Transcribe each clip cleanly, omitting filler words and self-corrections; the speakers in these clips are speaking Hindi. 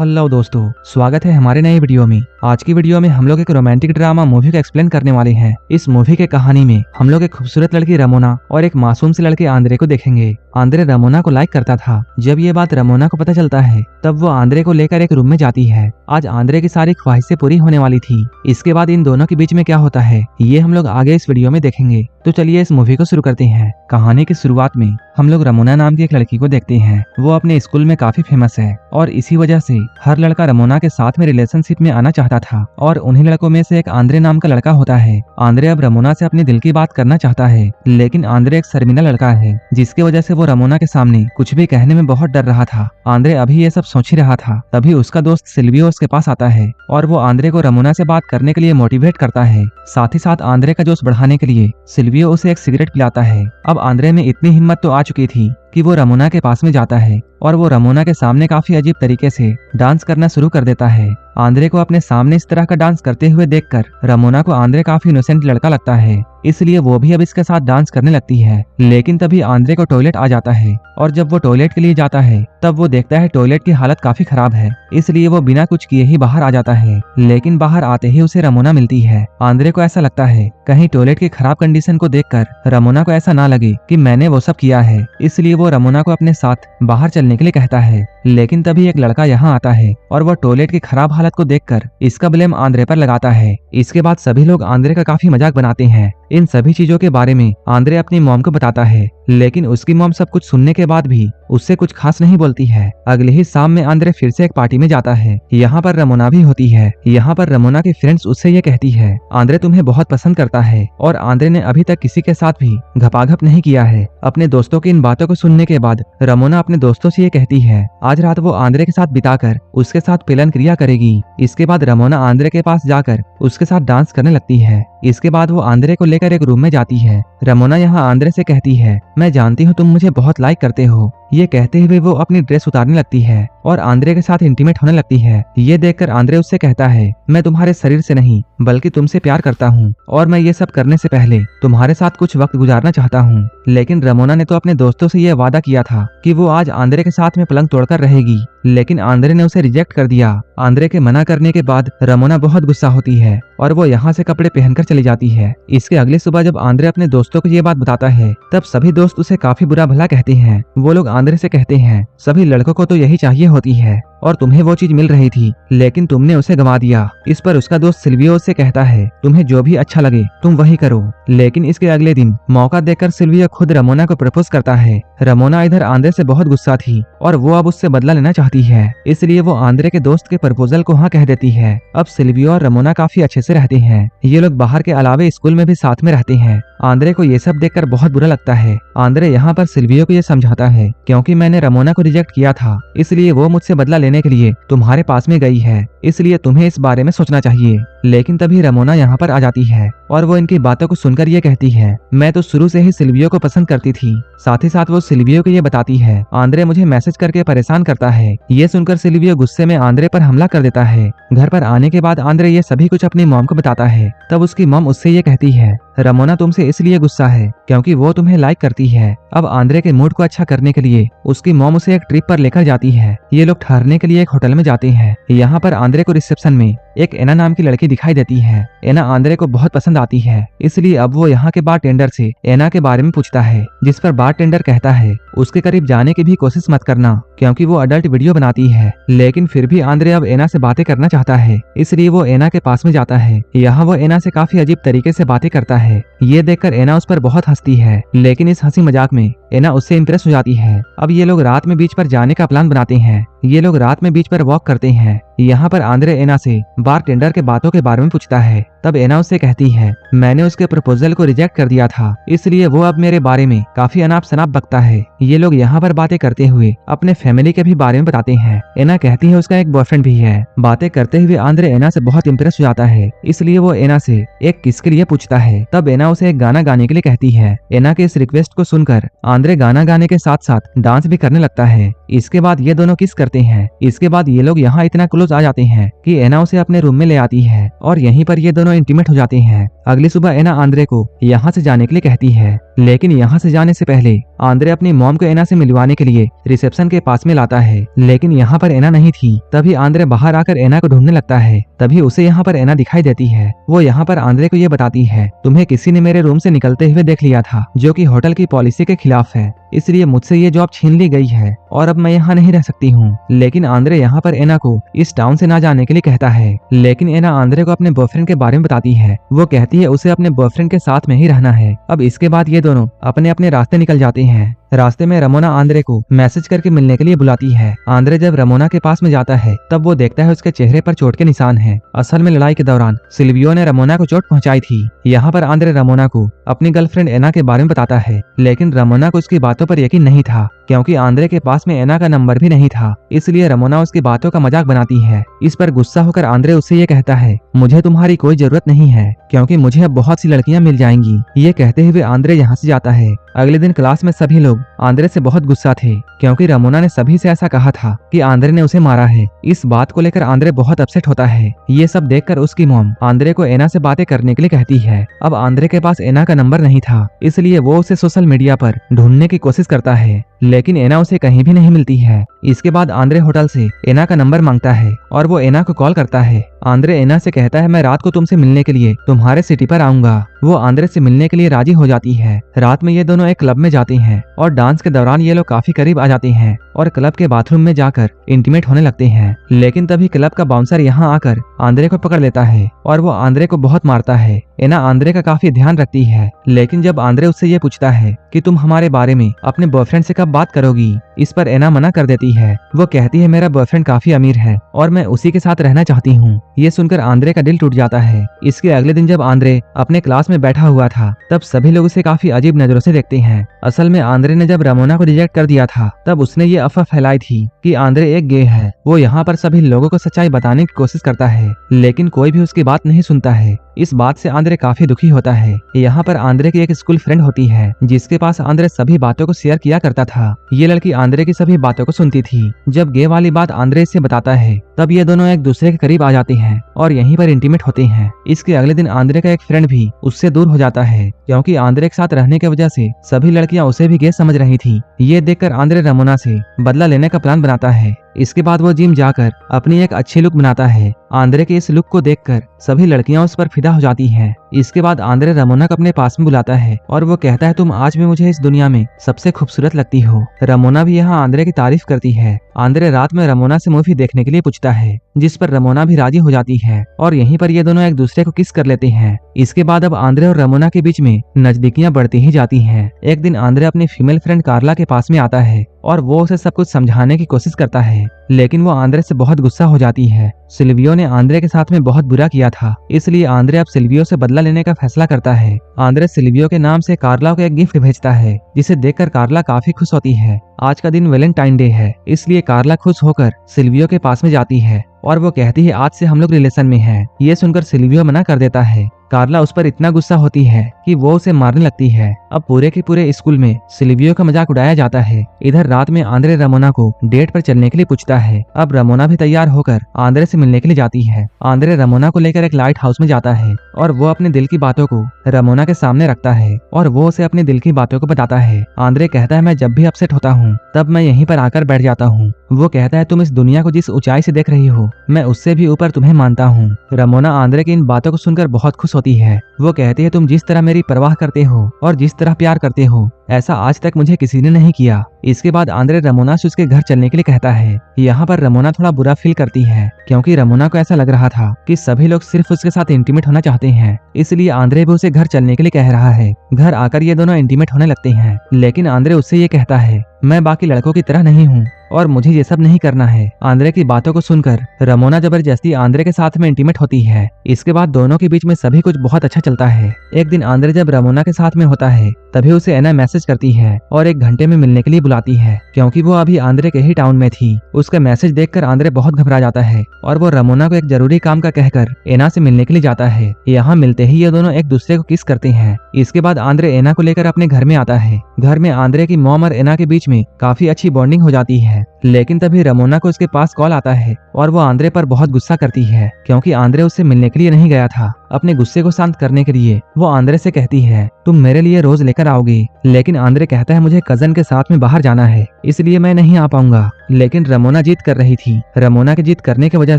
हेलो दोस्तों, स्वागत है हमारे नए वीडियो में। आज की वीडियो में हम लोग एक रोमांटिक ड्रामा मूवी को एक्सप्लेन करने वाले हैं। इस मूवी के कहानी में हम लोग एक खूबसूरत लड़की रमोना और एक मासूम से लड़के आंद्रे को देखेंगे। आंद्रे रमोना को लाइक करता था। जब ये बात रमोना को पता चलता है तब वो आंद्रे को लेकर एक रूम में जाती है। आज आंद्रे की सारी ख्वाहिशें पूरी होने वाली थी। इसके बाद इन दोनों के बीच में क्या होता है ये हम लोग आगे इस वीडियो में देखेंगे। तो चलिए इस मूवी को शुरू करते हैं। कहानी की शुरुआत में हम लोग रमोना नाम की एक लड़की को देखते हैं। वो अपने स्कूल में काफी फेमस है और इसी वजह से हर लड़का रमोना के साथ में रिलेशनशिप में आना चाहता था और उन्हीं लड़कों में से एक आंद्रे नाम का लड़का होता है। आंद्रे अब रमोना से अपने दिल की बात करना चाहता है, लेकिन आंद्रे एक शर्मीला लड़का है जिसकी वजह से वो रमोना के सामने कुछ भी कहने में बहुत डर रहा था। आंद्रे अभी ये सब सोच ही रहा था, तभी उसका दोस्त सिल्वियो उसके पास आता है और वो आंद्रे को रमोना से बात करने के लिए मोटिवेट करता है। साथ ही साथ आंद्रे का जोश बढ़ाने के लिए सिल्वियो उसे एक सिगरेट पिलाता है। अब आंद्रे में इतनी हिम्मत तो आ चुकी थी कि वो रमोना के पास में जाता है और वो रमोना के सामने काफी अजीब तरीके से डांस करना शुरू कर देता है। आंद्रे को अपने सामने इस तरह का डांस करते हुए देखकर रमोना को आंद्रे काफी इनोसेंट लड़का लगता है, इसलिए वो भी अब इसके साथ डांस करने लगती है। लेकिन तभी आंद्रे को टॉयलेट आ जाता है और जब वो टॉयलेट के लिए जाता है तब वो देखता है टॉयलेट की हालत काफी खराब है, इसलिए वो बिना कुछ किए ही बाहर आ जाता है। लेकिन बाहर आते ही उसे रमोना मिलती है। आंद्रे को ऐसा लगता है कहीं टॉयलेट की खराब कंडीशन को देखकर रमोना को ऐसा ना लगे कि मैंने वो सब किया है, इसलिए वो रमोना को अपने साथ बाहर चलने के लिए कहता है। लेकिन तभी एक लड़का यहाँ आता है और वो टॉयलेट की खराब हालत को देखकर इसका ब्लेम आंद्रे पर लगाता है। इसके बाद सभी लोग आंद्रे का काफी मजाक बनाते हैं। इन सभी चीजों के बारे में आंद्रे अपनी मॉम को बताता है, लेकिन उसकी मॉम सब कुछ सुनने के बाद भी उससे कुछ खास नहीं बोलती है। अगले ही शाम में आंद्रे फिर से एक पार्टी में जाता है। यहाँ पर रमोना भी होती है। यहाँ पर रमोना की फ्रेंड्स उससे ये कहती है आंद्रे तुम्हें बहुत पसंद करता है और आंद्रे ने अभी तक किसी के साथ भी घपाघप नहीं किया है। अपने दोस्तों की इन बातों को सुनने के बाद रमोना अपने दोस्तों से ये कहती है आज रात वो आंद्रे के साथ बिताकर उसके साथ पिलन क्रिया करेगी। इसके बाद रमोना आंद्रे के पास जाकर उसके साथ डांस करने लगती है। इसके बाद वो आंद्रे को लेकर एक रूम में जाती है। रमोना यहाँ आंद्रे से कहती है मैं जानती हूँ तुम मुझे बहुत लाइक करते हो। ये कहते हुए वो अपनी ड्रेस उतारने लगती है और आंद्रे के साथ इंटीमेट होने लगती है। ये देखकर आंद्रे उससे कहता है मैं तुम्हारे शरीर से नहीं बल्कि तुमसे प्यार करता हूँ और मैं ये सब करने से पहले तुम्हारे साथ कुछ वक्त गुजारना चाहता हूँ। लेकिन रमोना ने तो अपने दोस्तों से यह वादा किया था कि वो आज आंद्रे के साथ में पलंग तोड़कर रहेगी, लेकिन आंद्रे ने उसे रिजेक्ट कर दिया। आंद्रे के मना करने के बाद रमोना बहुत गुस्सा होती है और वो यहाँ से कपड़े पहनकर चली जाती है। इसके अगले सुबह जब आंद्रे अपने दोस्तों को ये बात बताता है तब सभी दोस्त उसे काफी बुरा भला कहते हैं। वो लोग आंद्रे से कहते हैं सभी लड़कों को तो यही चाहिए होती है और तुम्हें वो चीज मिल रही थी, लेकिन तुमने उसे गंवा दिया। इस पर उसका दोस्त सिल्वियो उससे कहता है तुम्हें जो भी अच्छा लगे तुम वही करो। लेकिन इसके अगले दिन मौका देखकर सिल्वियो खुद रमोना को प्रपोज करता है। रमोना इधर आंद्रे से बहुत गुस्सा थी और वो अब उससे बदला लेना चाहती है, इसलिए वो आंद्रे के दोस्त के प्रपोजल को हाँ कह देती है। अब सिल्वियो और रमोना काफी अच्छे से रहते हैं। ये लोग बाहर के अलावे स्कूल में भी साथ में रहते हैं। आंद्रे को ये सब देखकर बहुत बुरा लगता है। आंद्रे यहाँ पर सिल्वियो को ये समझाता है क्योंकि मैंने रमोना को रिजेक्ट किया था, इसलिए वो मुझसे बदला लेने के लिए तुम्हारे पास में गई है, इसलिए तुम्हें इस बारे में सोचना चाहिए। लेकिन तभी रमोना यहाँ पर आ जाती है और वो इनकी बातों को सुनकर ये कहती है मैं तो शुरू से ही सिल्वियो को पसंद करती थी। साथ ही साथ वो सिल्वियो को ये बताती है आंद्रे मुझे मैसेज करके परेशान करता है। ये सुनकर सिल्वियो गुस्से में आंद्रे पर हमला कर देता है। घर पर आने के बाद आंद्रे ये सभी कुछ अपनी मॉम को बताता है। तब उसकी मॉम उससे ये कहती है रमोना तुमसे इसलिए गुस्सा है क्योंकि वो तुम्हें लाइक करती है। अब आंद्रे के मूड को अच्छा करने के लिए उसकी मॉम उसे एक ट्रिप पर लेकर जाती है। ये लोग ठहरने के लिए एक होटल में जाते हैं। यहाँ पर आंद्रे को रिसेप्शन में एक एना नाम की लड़की दिखाई देती है। एना आंद्रे को बहुत पसंद आती है, इसलिए अब वो यहाँ के बारटेंडर से एना के बारे में पूछता है, जिस पर बारटेंडर कहता है उसके करीब जाने की भी कोशिश मत करना क्योंकि वो अडल्ट वीडियो बनाती है। लेकिन फिर भी आंद्रे अब एना से बातें करना चाहता है, इसलिए वो एना के पास में जाता है। यहाँ वो एना से काफी अजीब तरीके से बातें करता है। ये देखकर एना उस पर बहुत हंसती है, लेकिन इस हंसी मजाक में एना उससे इम्प्रेस हो जाती है। अब ये लोग रात में बीच पर जाने का प्लान बनाते हैं। ये लोग रात में बीच पर वॉक करते हैं। यहाँ पर आंद्रे एना से बारटेंडर के बातों के बारे में पूछता है। तब एना उससे कहती है मैंने उसके प्रपोजल को रिजेक्ट कर दिया था, इसलिए वो अब मेरे बारे में काफी अनाप शनाप बकता है। ये लोग यहाँ पर बातें करते हुए अपने फैमिली के भी बारे में बताते हैं। एना कहती है उसका एक बॉयफ्रेंड भी है। बातें करते हुए आंद्रे एना से बहुत इम्प्रेस हो जाता है, इसलिए वो एना से एक किस के लिए पूछता है। तब एना उसे एक गाना गाने के लिए कहती है। एना के इस रिक्वेस्ट को सुनकर आंद्रे गाना गाने के साथ साथ डांस भी करने लगता है। इसके बाद ये दोनों किस करते हैं। इसके बाद ये लोग यहाँ इतना क्लोज आ जाते हैं कि एना उसे अपने रूम में ले आती है और यहीं पर ये दोनों इंटीमेट हो जाते हैं। अगली सुबह एना आंद्रे को यहाँ से जाने के लिए कहती है, लेकिन यहाँ से जाने से पहले आंद्रे अपनी मॉम को एना से मिलवाने के लिए रिसेप्शन के पास में लाता है, लेकिन यहाँ पर एना नहीं थी। तभी आंद्रे बाहर आकर एना को ढूंढने लगता है। तभी उसे यहाँ पर एना दिखाई देती है। वो यहाँ पर आंद्रे को ये बताती है, तुम्हें किसी ने मेरे रूम से निकलते हुए देख लिया था, जो कि होटल की पॉलिसी के खिलाफ है, इसलिए मुझसे ये जॉब छीन ली गई है और अब मैं यहाँ नहीं रह सकती हूँ। लेकिन आंद्रे यहाँ पर एना को इस टाउन से ना जाने के लिए कहता है, लेकिन एना आंद्रे को अपने बॉयफ्रेंड के बारे में बताती है। वो कहती है उसे अपने बॉयफ्रेंड के साथ में ही रहना है। अब इसके बाद ये दोनों अपने अपने रास्ते निकल जाते हैं। रास्ते में रमोना आंद्रे को मैसेज करके मिलने के लिए बुलाती है। आंद्रे जब रमोना के पास में जाता है तब वो देखता है उसके चेहरे पर चोट के निशान हैं। असल में लड़ाई के दौरान सिल्वियो ने रमोना को चोट पहुंचाई थी। यहाँ पर आंद्रे रमोना को अपनी गर्लफ्रेंड एना के बारे में बताता है, लेकिन रमोना को उसकी बातों पर यकीन नहीं था, क्योंकि आंद्रे के पास में एना का नंबर भी नहीं था। इसलिए रमोना उसकी बातों का मजाक बनाती है। इस पर गुस्सा होकर आंद्रे उससे ये कहता है, मुझे तुम्हारी कोई जरूरत नहीं है, क्योंकि मुझे अब बहुत सी लड़कियां मिल जाएंगी। ये कहते हुए आंद्रे यहाँ से जाता है। अगले दिन क्लास में सभी लोग आंद्रे से बहुत गुस्सा थे, क्योंकि रमोना ने सभी से ऐसा कहा था कि आंद्रे ने उसे मारा है। इस बात को लेकर आंद्रे बहुत अपसेट होता है। ये सब देखकर उसकी मॉम आंद्रे को एना से बातें करने के लिए कहती है। अब आंद्रे के पास एना का नंबर नहीं था, इसलिए वो उसे सोशल मीडिया पर ढूंढने की कोशिश करता है, लेकिन एना उसे कहीं भी नहीं मिलती है। इसके बाद आंद्रे होटल से एना का नंबर मांगता है और वो एना को कॉल करता है। आंद्रे एना से कहता है, मैं रात को तुमसे मिलने के लिए तुम्हारे सिटी पर आऊंगा। वो आंद्रे से मिलने के लिए राजी हो जाती है। रात में ये दोनों एक क्लब में जाते हैं और डांस के दौरान ये लोग काफी करीब आ जाते हैं और क्लब के बाथरूम में जाकर इंटीमेट होने लगते हैं। लेकिन तभी क्लब का बाउंसर यहाँ आकर आंद्रे को पकड़ लेता है और वो आंद्रे को बहुत मारता है। एना आंद्रे का काफी ध्यान रखती है, लेकिन जब आंद्रे उससे ये पूछता है कि तुम हमारे बारे में अपने बॉयफ्रेंड से कब बात करोगी, इस पर एना मना कर देती है। वो कहती है, मेरा बॉयफ्रेंड काफी अमीर है और मैं उसी के साथ रहना चाहती हूँ। ये सुनकर आंद्रे का दिल टूट जाता है। इसके अगले दिन जब आंद्रे अपने क्लास में बैठा हुआ था तब सभी लोग उसे काफी अजीब नजरों से देखते हैं। असल में आंद्रे ने जब रमोना को रिजेक्ट कर दिया था तब उसने ये अफवाह फैलाई थी कि आंद्रे एक गे है। वो यहाँ पर सभी लोगों को सच्चाई बताने की कोशिश करता है, लेकिन कोई भी उसकी बात नहीं सुनता है। इस बात से आंद्रे काफी दुखी होता है। यहाँ पर आंद्रे की एक स्कूल फ्रेंड होती है, जिसके पास आंद्रे सभी बातों को शेयर किया करता था। ये लड़की आंद्रे की सभी बातों को सुनती थी। जब गे वाली बात आंद्रे से बताता है तब ये दोनों एक दूसरे के करीब आ जाते हैं और यहीं पर इंटीमेट होते हैं। इसके अगले दिन आंद्रे का एक फ्रेंड भी उससे दूर हो जाता है, क्योंकि आंद्रे के साथ रहने की वजह से सभी लड़कियां उसे भी गे समझ रही थी। ये देखकर आंद्रे रमोना से बदला लेने का प्लान बनाता है। इसके बाद वो जिम जाकर अपनी एक अच्छी लुक बनाता है। आंद्रे के इस लुक को देखकर सभी लड़कियां उस पर फिदा हो जाती हैं। इसके बाद आंद्रे रमोना को अपने पास में बुलाता है और वो कहता है, तुम आज भी मुझे इस दुनिया में सबसे खूबसूरत लगती हो। रमोना भी यहाँ आंद्रे की तारीफ करती है। आंद्रे रात में रमोना से मूवी देखने के लिए पूछता है, जिस पर रमोना भी राजी हो जाती है और यहीं पर ये दोनों एक दूसरे को किस कर लेते हैं। इसके बाद अब आंद्रे और रमोना के बीच में नजदीकियां बढ़ती ही जाती हैं। एक दिन आंद्रे अपनी फीमेल फ्रेंड कार्ला के पास में आता है और वो उसे सब कुछ समझाने की कोशिश करता है, लेकिन वो आंद्रे से बहुत गुस्सा हो जाती है। सिल्वियो ने आंद्रे के साथ में बहुत बुरा किया था, इसलिए आंद्रे अब सिल्वियो से बदला लेने का फैसला करता है। आंद्रे सिल्वियो के नाम से कार्ला को एक गिफ्ट भेजता है, जिसे देखकर कार्ला काफी खुश होती है। आज का दिन वैलेंटाइन डे है, इसलिए कार्ला खुश होकर सिल्वियो के पास में जाती है और वो कहती है, आज से हम लोग रिलेशन में हैं। ये सुनकर सिल्वियो मना कर देता है। कार्ला उस पर इतना गुस्सा होती है कि वो उसे मारने लगती है। अब पूरे के पूरे स्कूल में सिल्वियो का मजाक उड़ाया जाता है। इधर रात में आंद्रे रमोना को डेट पर चलने के लिए पूछता है। अब रमोना भी तैयार होकर आंद्रे से मिलने के लिए जाती है। आंद्रे रमोना को लेकर एक लाइट हाउस में जाता है और वो अपने दिल की बातों को रमोना के सामने रखता है और वो उसे अपने दिल की बातों को बताता है। आंद्रे कहता है, मैं जब भी अपसेट होता हूँ तब मैं यहीं पर आकर बैठ जाता हूँ। वो कहता है, तुम इस दुनिया को जिस ऊंचाई से देख रही हो, मैं उससे भी ऊपर तुम्हें मानता हूँ। रमोना आंद्रे की इन बातों को सुनकर बहुत खुश होती है। वो कहती है, तुम जिस तरह मेरी परवाह करते हो और जिस तरह प्यार करते हो, ऐसा आज तक मुझे किसी ने नहीं किया। इसके बाद आंद्रे रमोना से उसके घर चलने के लिए कहता है। यहाँ पर रमोना थोड़ा बुरा फील करती है, क्योंकि रमोना को ऐसा लग रहा था कि सभी लोग सिर्फ उसके साथ इंटीमेट होना चाहते हैं, इसलिए आंद्रे भी उसे घर चलने के लिए कह रहा है। घर आकर ये दोनों इंटीमेट होने लगते हैं, लेकिन आंद्रे उससे ये कहता है, मैं बाकी लड़कों की तरह नहीं हूँ और मुझे ये सब नहीं करना है। आंद्रे की बातों को सुनकर रमोना जबरदस्ती आंद्रे के साथ में इंटीमेट होती है। इसके बाद दोनों के बीच में सभी कुछ बहुत अच्छा चलता है। एक दिन आंद्रे जब रमोना के साथ में होता है तभी उसे एना मैसेज करती है और 1 घंटे में मिलने के लिए बुलाती है, क्योंकि वो अभी आंद्रे के ही टाउन में थी। उसका मैसेज देखकर आंद्रे बहुत घबरा जाता है और वो रमोना को एक जरूरी काम का कहकर एना से मिलने के लिए जाता है। यहाँ मिलते ही ये दोनों एक दूसरे को किस करते हैं। इसके बाद आंद्रे एना को लेकर अपने घर में आता है। घर में आंद्रे की मॉम और एना के बीच में काफी अच्छी बॉन्डिंग हो जाती है, लेकिन तभी रमोना को उसके पास कॉल आता है और वो आंद्रे पर बहुत गुस्सा करती है, क्योंकि आंद्रे उससे मिलने के लिए नहीं गया था। अपने गुस्से को शांत करने के लिए वो आंद्रे से कहती है, तुम मेरे लिए रोज लेकर आओगे। लेकिन आंद्रे कहता है, मुझे कजन के साथ में बाहर जाना है, इसलिए मैं नहीं आ पाऊंगा। लेकिन रमोना जीत कर रही थी। रमोना के जीत करने की वजह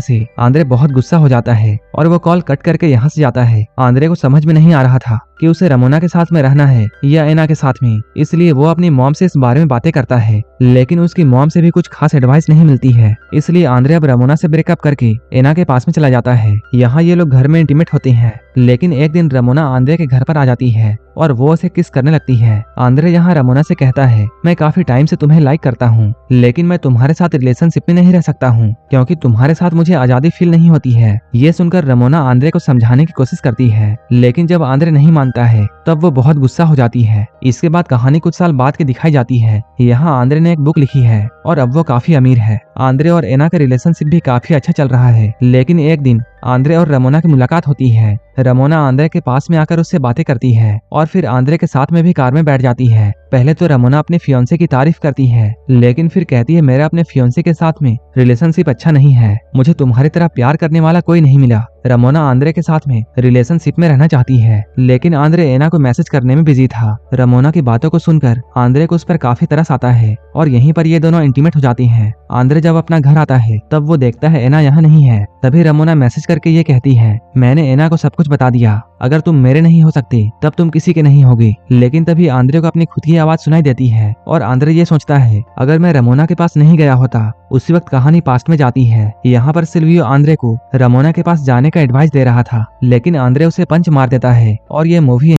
से आंद्रे बहुत गुस्सा हो जाता है और वो कॉल कट करके यहाँ से जाता है। आंद्रे को समझ में नहीं आ रहा था कि उसे रमोना के साथ में रहना है या एना के साथ में, इसलिए वो अपनी मॉम से इस बारे में बातें करता है। लेकिन उसकी मॉम से भी कुछ खास एडवाइस नहीं मिलती है, इसलिए आंद्रे अब रमोना से ब्रेकअप करके एना के पास में चला जाता है। यहाँ ये लोग घर में इंटीमेट होते हैं। लेकिन एक दिन रमोना आंद्रे के घर पर आ जाती है और वो उसे किस करने लगती है। आंद्रे यहाँ रमोना से कहता है, मैं काफी टाइम से तुम्हें लाइक करता हूँ, लेकिन मैं तुम्हारे साथ रिलेशनशिप में नहीं रह सकता हूँ क्योंकि तुम्हारे साथ मुझे आजादी फील नहीं होती है। ये सुनकर रमोना आंद्रे को समझाने की कोशिश करती है, लेकिन जब आंद्रे नहीं मानता है तब वो बहुत गुस्सा हो जाती है। इसके बाद कहानी कुछ साल बाद की दिखाई जाती है। यहाँ आंद्रे ने एक बुक लिखी है और अब वो काफी अमीर है। आंद्रे और एना का रिलेशनशिप भी काफी अच्छा चल रहा है। लेकिन एक दिन आंद्रे और रमोना की मुलाकात होती है। रमोना आंद्रे के पास में आकर उससे बातें करती है और फिर आंद्रे के साथ में भी कार में बैठ जाती है। पहले तो रमोना अपने फियोंसे की तारीफ करती है, लेकिन फिर कहती है, मेरा अपने फियोंसे के साथ में रिलेशनशिप अच्छा नहीं है, मुझे तुम्हारी तरह प्यार करने वाला कोई नहीं मिला। रमोना आंद्रे के साथ में रिलेशनशिप में रहना चाहती है, लेकिन आंद्रे एना को मैसेज करने में बिजी था। रमोना की बातों को सुनकर आंद्रे को उस पर काफी तरस आता है और यहीं पर ये दोनों इंटीमेट हो जाती हैं। आंद्रे जब अपना घर आता है तब वो देखता है एना यहाँ नहीं है। तभी रमोना मैसेज करके ये कहती है, मैंने एना को सब कुछ बता दिया, अगर तुम मेरे नहीं हो सकते तब तुम किसी के नहीं होगे। लेकिन तभी आंद्रे को अपनी खुद की आवाज सुनाई देती है और आंद्रे ये सोचता है, अगर मैं रमोना के पास नहीं गया होता। उसी वक्त कहानी पास्ट में जाती है। यहाँ पर सिल्वियो आंद्रे को रमोना के पास जाने का एडवाइस दे रहा था, लेकिन आंद्रे उसे पंच मार देता है और ये मूवी